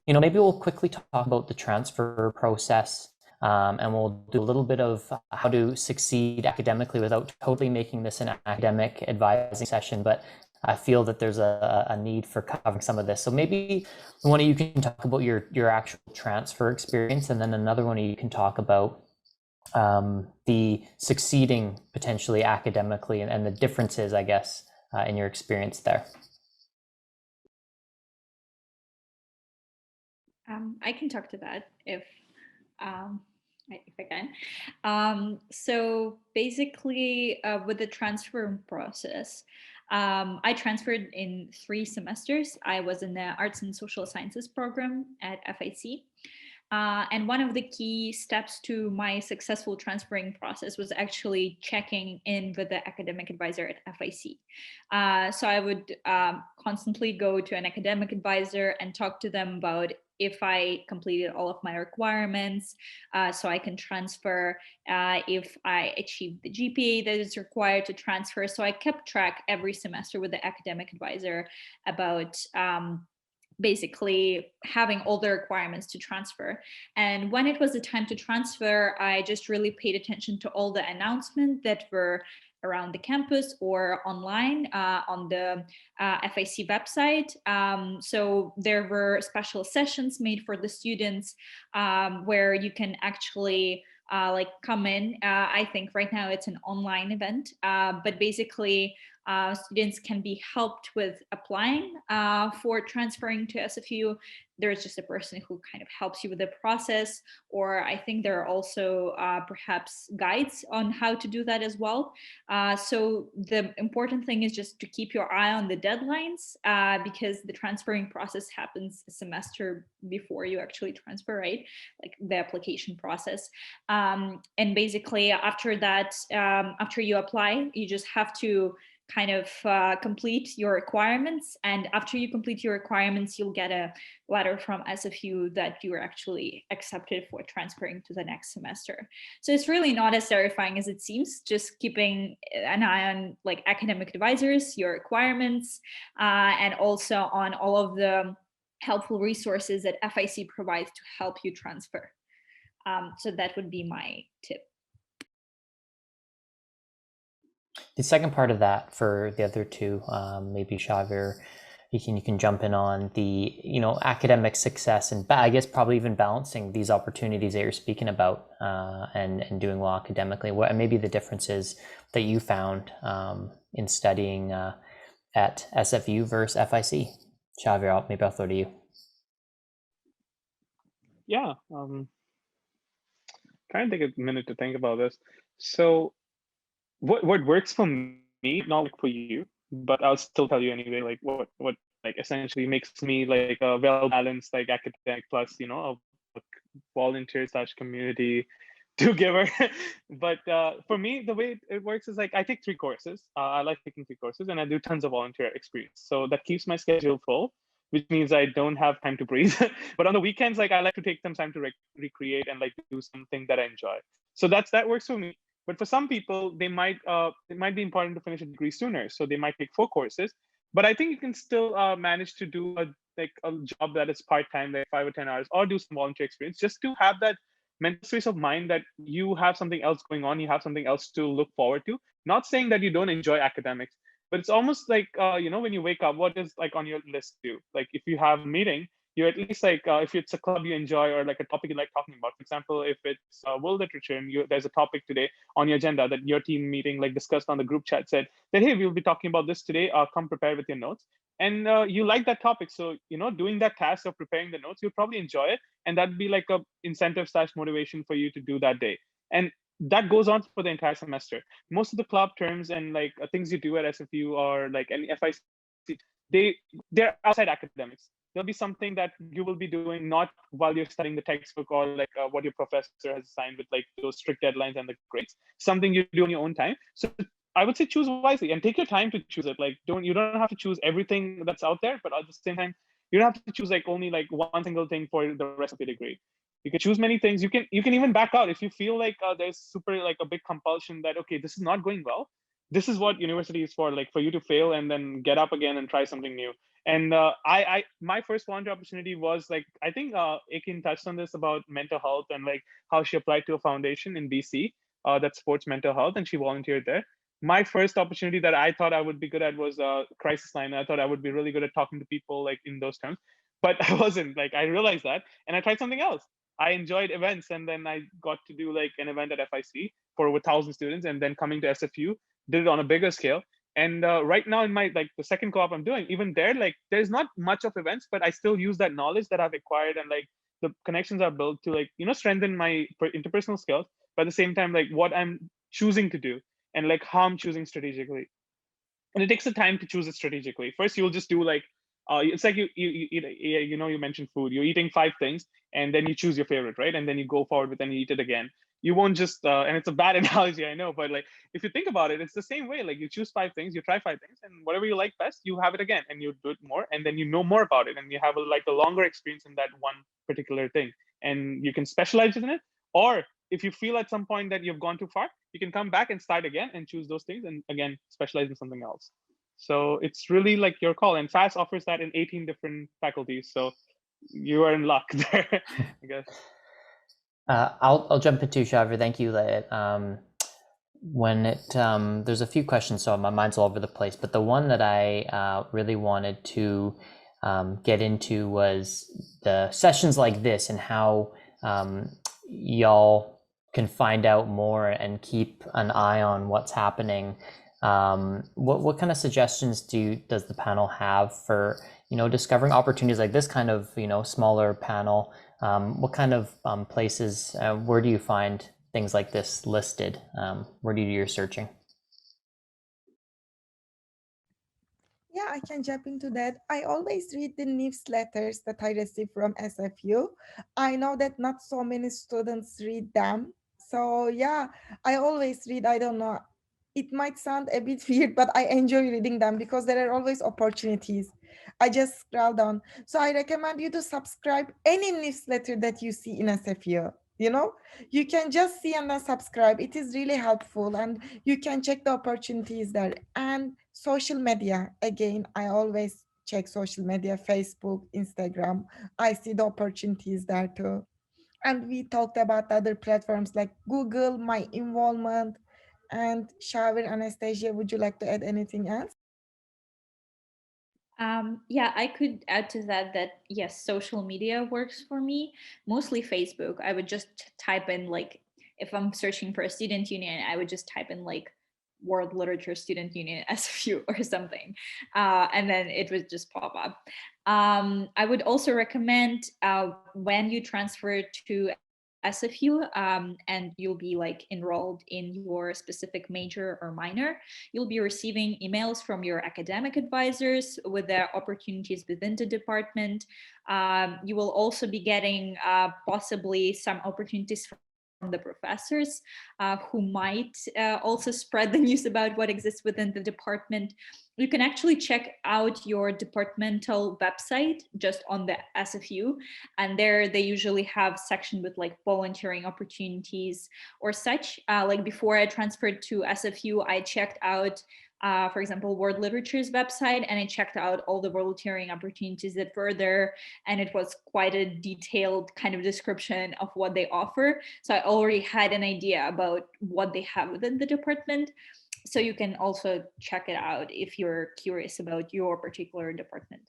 maybe we'll quickly talk about the transfer process. And we'll do a little bit of how to succeed academically without totally making this an academic advising session. But I feel that there's a need for covering some of this. So maybe one of you can talk about your actual transfer experience, and then another one of you can talk about the succeeding potentially academically and the differences, I guess, in your experience there. I can talk to that if I can. So basically, with the transfer process, I transferred in 3 semesters. I was in the Arts and Social Sciences program at FIC. And one of the key steps to my successful transferring process was actually checking in with the academic advisor at FIC. So I would constantly go to an academic advisor and talk to them about if I completed all of my requirements, so I can transfer, if I achieved the GPA that is required to transfer. So I kept track every semester with the academic advisor about basically having all the requirements to transfer. And when it was the time to transfer, I just really paid attention to all the announcements that were around the campus or online on the FIC website. So there were special sessions made for the students where you can actually come in. I think right now it's an online event, but basically students can be helped with applying for transferring to SFU. There's just a person who kind of helps you with the process, or I think there are also perhaps guides on how to do that as well. So the important thing is just to keep your eye on the deadlines, because the transferring process happens a semester before you actually transfer, right? Like the application process. And basically after that, after you apply, you just have to kind of complete your requirements. And after you complete your requirements, you'll get a letter from SFU that you were actually accepted for transferring to the next semester. So it's really not as terrifying as it seems, just keeping an eye on like academic advisors, your requirements, and also on all of the helpful resources that FIC provides to help you transfer. So that would be my tip. The second part of that for the other two, maybe Shahvir, you can jump in on the academic success and I guess probably even balancing these opportunities that you're speaking about and doing well academically. What maybe the differences that you found in studying at SFU versus FIC? Shahvir, maybe I'll throw to you. Yeah, trying to take a minute to think about this. So what works for me, not for you, but I'll still tell you anyway, like what like essentially makes me like a well-balanced like academic plus, a volunteer / community do-giver. But for me, the way it works is like I take 3 courses. I like taking 3 courses and I do tons of volunteer experience. So that keeps my schedule full, which means I don't have time to breathe. But on the weekends, like I like to take some time to recreate and like do something that I enjoy. So that works for me. But for some people, it might be important to finish a degree sooner. So they might take 4 courses. But I think you can still manage to do a job that is part-time, like 5 or 10 hours, or do some volunteer experience, just to have that mental space of mind that you have something else going on, you have something else to look forward to. Not saying that you don't enjoy academics, but it's almost like when you wake up, what is like on your list to do? Like if you have a meeting, you're at least like if it's a club you enjoy or like a topic you like talking about. For example, if it's world literature and there's a topic today on your agenda that your team meeting like discussed on the group chat, said that hey, we'll be talking about this today. Come prepared with your notes, and you like that topic. So doing that task of preparing the notes, you'll probably enjoy it, and that'd be like a incentive / motivation for you to do that day. And that goes on for the entire semester. Most of the club terms and like things you do at SFU or like any FIC, they're outside academics. There'll be something that you will be doing not while you're studying the textbook or like what your professor has assigned with like those strict deadlines and the grades. Something you do on your own time. So I would say choose wisely and take your time to choose it. Like you don't have to choose everything that's out there, but at the same time, you don't have to choose like only like one single thing for the rest of your degree. You can choose many things. You can even back out if you feel like there's super like a big compulsion that okay, this is not going well. This is what university is for, like for you to fail and then get up again and try something new. And my first volunteer opportunity was like, I think Ekin touched on this about mental health and like how she applied to a foundation in BC that supports mental health, and she volunteered there. My first opportunity that I thought I would be good at was crisis line. I thought I would be really good at talking to people like in those terms, but I wasn't. Like I realized that, and I tried something else. I enjoyed events, and then I got to do like an event at FIC for over 1,000 students, and then coming to SFU, did it on a bigger scale. And right now in my like the second co-op I'm doing, even there, like there's not much of events, but I still use that knowledge that I've acquired and like the connections I've built to like strengthen my interpersonal skills, but at the same time like what I'm choosing to do and like how I'm choosing strategically. And it takes the time to choose it strategically. First, you'll just do like it's like you eat, you mentioned food. You're eating 5 things, and then you choose your favorite, right? And then you go forward with and you eat it again. You won't just and it's a bad analogy, I know, but like if you think about it, it's the same way. Like you choose 5 things, you try 5 things, and whatever you like best, you have it again, and you do it more, and then you know more about it, and you have a longer experience in that one particular thing, and you can specialize in it. Or if you feel at some point that you've gone too far, you can come back and start again and choose those things, and again specialize in something else. So it's really like your call, and FASS offers that in 18 different faculties. So you are in luck there, I guess. I'll jump into Shahvir. Thank you. There's a few questions, so my mind's all over the place. But the one that I really wanted to get into was the sessions like this and how y'all can find out more and keep an eye on what's happening What kind of suggestions does the panel have for, discovering opportunities like this kind of, smaller panel? What kind of places, where do you find things like this listed? Where do you do your searching? Yeah, I can jump into that. I always read the newsletters that I receive from SFU. I know that not so many students read them. So yeah, I always read. I don't know. It might sound a bit weird, but I enjoy reading them because there are always opportunities. I just scroll down. So I recommend you to subscribe any newsletter that you see in SFU. You can just see and then subscribe. It is really helpful, and you can check the opportunities there. And social media, again, I always check social media, Facebook, Instagram. I see the opportunities there too. And we talked about other platforms like Google, my involvement. And Shahvir, Anastasiia, would you like to add anything else? Yeah, I could add to that yes, social media works for me, mostly Facebook. I would just type in, like, if I'm searching for a student union, I would just type in like World Literature Student Union SFU or something, and then it would just pop up. I would also recommend, when you transfer to SFU, and you'll be like enrolled in your specific major or minor, you'll be receiving emails from your academic advisors with the opportunities within the department. You will also be getting possibly some opportunities from the professors, who might also spread the news about what exists within the department. You can actually check out your departmental website just on the SFU, and there they usually have section with like volunteering opportunities or such. Like before I transferred to SFU, I checked out, for example, World Literature's website, and I checked out all the volunteering opportunities that were there, and it was quite a detailed kind of description of what they offer. So I already had an idea about what they have within the department. So you can also check it out if you're curious about your particular department.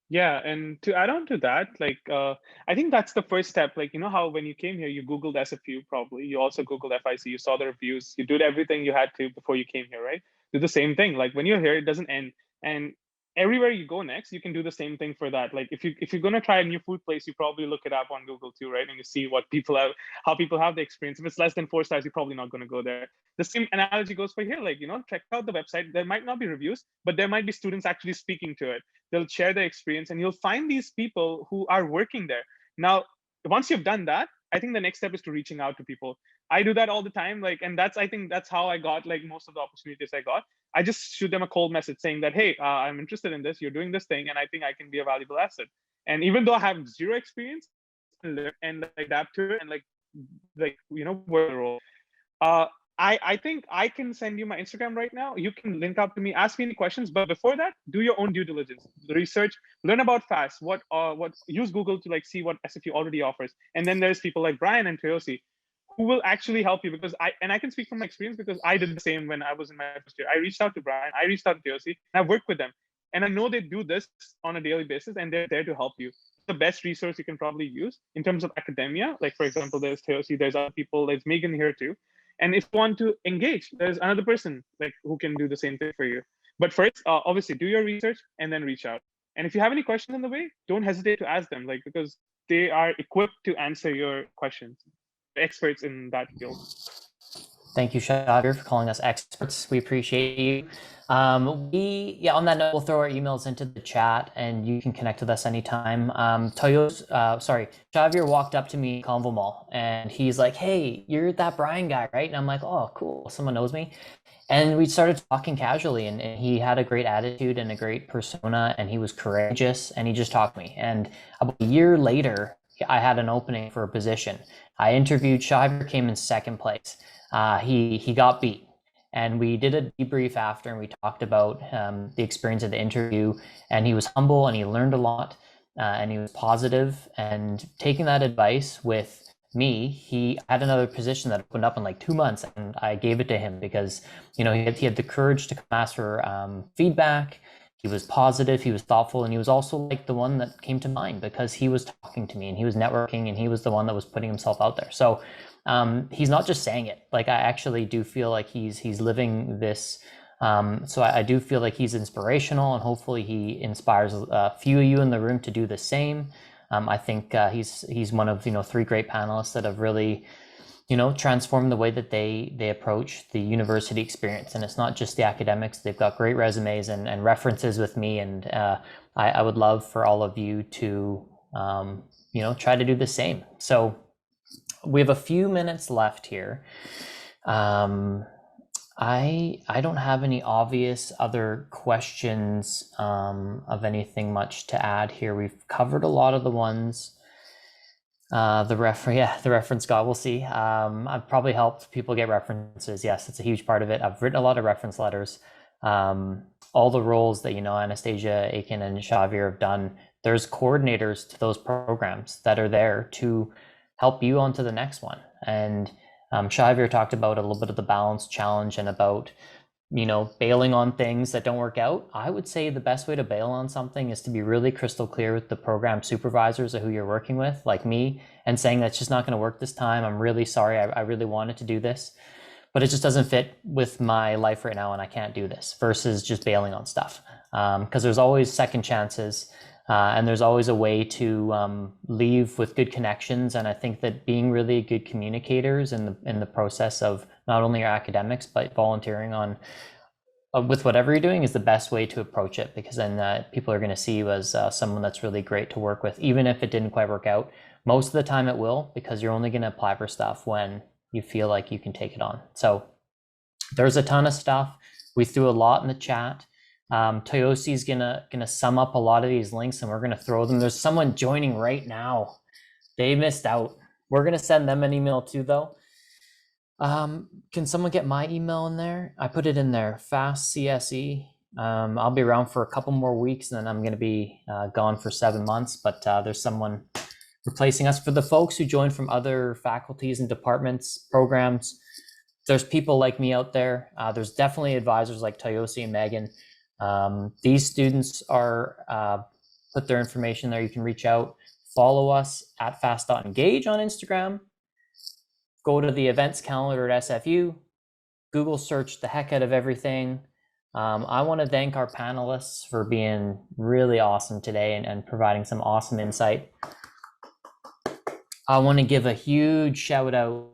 Yeah, and to add on to that, like I think that's the first step. Like, how when you came here, you Googled SFU probably. You also Googled FIC, you saw the reviews, you did everything you had to before you came here, right? Do the same thing. Like when you're here, it doesn't end. And everywhere you go next, you can do the same thing for that. Like if you're gonna try a new food place, you probably look it up on Google too, right? And you see what people have, how people have the experience. If it's less than 4 stars, you're probably not gonna go there. The same analogy goes for here. Like, check out the website. There might not be reviews, but there might be students actually speaking to it. They'll share their experience, and you'll find these people who are working there. Now, once you've done that, I think the next step is to reaching out to people. I do that all the time. Like, and I think that's how I got like most of the opportunities I got. I just shoot them a cold message saying that, hey, I'm interested in this. You're doing this thing, and I think I can be a valuable asset. And even though I have zero experience, learn and like adapt to it and work the role. I think I can send you my Instagram right now. You can link up to me, ask me any questions. But before that, do your own due diligence, research, learn about FASS, what use Google to like see what SFU already offers. And then there's people like Brian and Toyosi who will actually help you, because I can speak from my experience because I did the same when I was in my first year. I reached out to Brian, I reached out to Toyosi, and I've worked with them. And I know they do this on a daily basis, and they're there to help you. The best resource you can probably use in terms of academia, like for example, there's Toyosi, there's other people, there's Megan here too. And if you want to engage, there's another person like who can do the same thing for you. But first, obviously, do your research and then reach out. And if you have any questions on the way, don't hesitate to ask them, like because they are equipped to answer your questions. Experts in that field. Thank you, Shahvir, for calling us experts. We appreciate you. On that note, we'll throw our emails into the chat, and you can connect with us anytime. Shahvir walked up to me in Convo Mall, and he's like, "Hey, you're that Brian guy, right?" And I'm like, "Oh, cool, someone knows me." And we started talking casually, and he had a great attitude and a great persona, and he was courageous, and he just talked to me. And about a year later, I had an opening for a position. I interviewed. Shahvir came in second place. He got beat, and we did a debrief after, and we talked about the experience of the interview, and he was humble, and he learned a lot, and he was positive, and taking that advice with me, he had another position that opened up in like 2 months, and I gave it to him because he had the courage to come ask for feedback. was positive, he was thoughtful, and he was also like the one that came to mind because he was talking to me and he was networking and he was the one that was putting himself out there. So he's not just saying it. Like, I actually do feel like he's living this. So I do feel like he's inspirational, and hopefully he inspires a few of you in the room to do the same. I think he's one of 3 great panelists that have really transform the way that they approach the university experience. And it's not just the academics. They've got great resumes and references with me. And I would love for all of you to, try to do the same. So we have a few minutes left here. I don't have any obvious other questions of anything much to add here. We've covered a lot of the ones. The reference God, we'll see. I've probably helped people get references. Yes, it's a huge part of it. I've written a lot of reference letters. All the roles that, Anastasiia, Ekin, and Shahvir have done, there's coordinators to those programs that are there to help you on to the next one. And Shahvir talked about a little bit of the balance challenge and about, bailing on things that don't work out. I would say the best way to bail on something is to be really crystal clear with the program supervisors of who you're working with, like me, and saying that's just not going to work this time. I'm really sorry. I really wanted to do this, but it just doesn't fit with my life right now and I can't do this, versus just bailing on stuff. Because there's always second chances. And there's always a way to leave with good connections. And I think that being really good communicators in the process of not only your academics, but volunteering on with whatever you're doing is the best way to approach it, because then people are going to see you as someone that's really great to work with, even if it didn't quite work out. Most of the time it will, because you're only going to apply for stuff when you feel like you can take it on. So there's a ton of stuff. We threw a lot in the chat. Toyosi is gonna sum up a lot of these links, and we're gonna throw them. There's someone joining right now. They missed out. We're gonna send them an email too, though. Can someone get my email in there? I put it in there. FASS CSE. I'll be around for a couple more weeks, and then I'm gonna be gone for 7 months. But there's someone replacing us. For the folks who joined from other faculties and departments, programs, there's people like me out there. There's definitely advisors like Toyosi and Megan. These students are put their information there. You can reach out, follow us at fast.engage on Instagram, go to the events calendar at SFU, Google search the heck out of everything. I want to thank our panelists for being really awesome today and providing some awesome insight. I want to give a huge shout out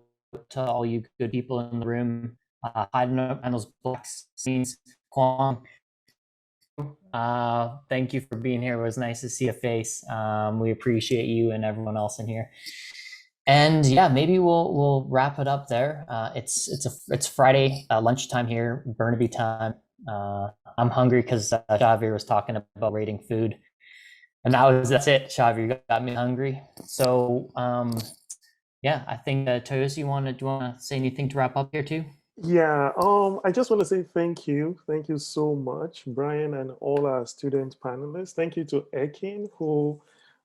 to all you good people in the room. Hiding up panels, Blacks, Kwong. Thank you for being here. It was nice to see a face. We appreciate you and everyone else in here. And yeah, maybe we'll wrap it up there. It's Friday lunchtime here, Burnaby time. I'm hungry because Shahvir was talking about rating food, and that's it. Shahvir, you got me hungry. So yeah, I think Toyosi, do you want to say anything to wrap up here too? Yeah, I just want to say thank you. Thank you so much, Brian, and all our student panelists. Thank you to Ekin, who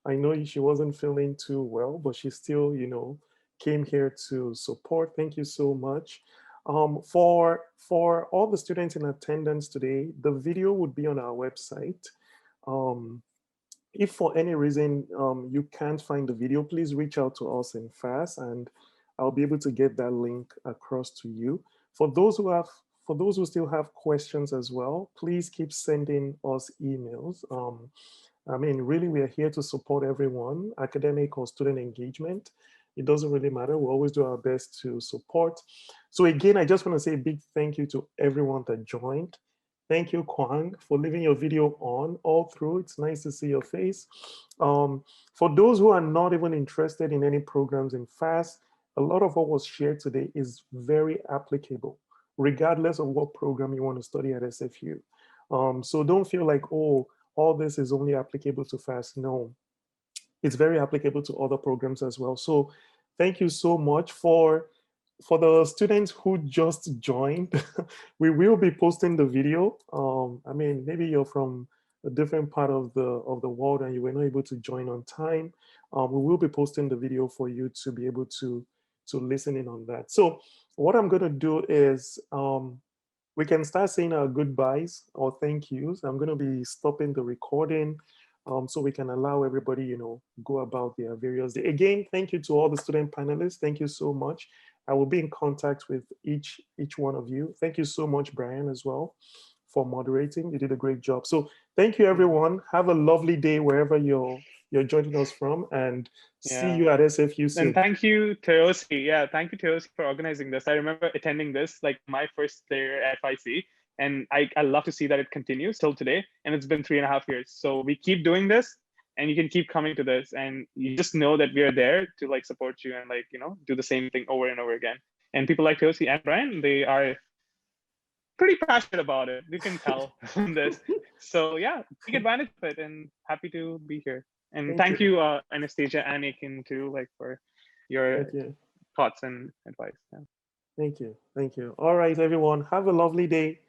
I know she wasn't feeling too well, but she still, came here to support. Thank you so much. For all the students in attendance today, the video would be on our website. If for any reason you can't find the video, please reach out to us in FASS, and I'll be able to get that link across to you. For those who still have questions as well, please keep sending us emails. Really, we are here to support everyone, academic or student engagement. It doesn't really matter. We'll always do our best to support. So again, I just want to say a big thank you to everyone that joined. Thank you, Kwang, for leaving your video on all through. It's nice to see your face. For those who are not even interested in any programs in FASS, a lot of what was shared today is very applicable, regardless of what program you want to study at SFU. So don't feel like, oh, all this is only applicable to FASS. No, it's very applicable to other programs as well. So thank you so much. For the students who just joined, we will be posting the video. Maybe you're from a different part of the world and you were not able to join on time. We will be posting the video for you to be able to listen in on that. So what I'm going to do is we can start saying our goodbyes or thank yous. I'm going to be stopping the recording so we can allow everybody, go about their various day. Again, thank you to all the student panelists. Thank you so much. I will be in contact with each one of you. Thank you so much, Brian, as well, for moderating. You did a great job. So thank you, everyone. Have a lovely day wherever you're joining us from, and see you at SFU soon. And thank you, Teosi. Yeah, thank you, Teosi, for organizing this. I remember attending this, like my first year at FIC, and I love to see that it continues till today. And it's been 3.5 years. So we keep doing this, and you can keep coming to this, and you just know that we are there to like support you and like, do the same thing over and over again. And people like Teosi and Brian, they are pretty passionate about it. You can tell from this. So yeah, take advantage of it, and happy to be here. And thank you, Anastasiia and Ekin too, like for your thoughts and advice. Yeah. Thank you. All right, everyone. Have a lovely day.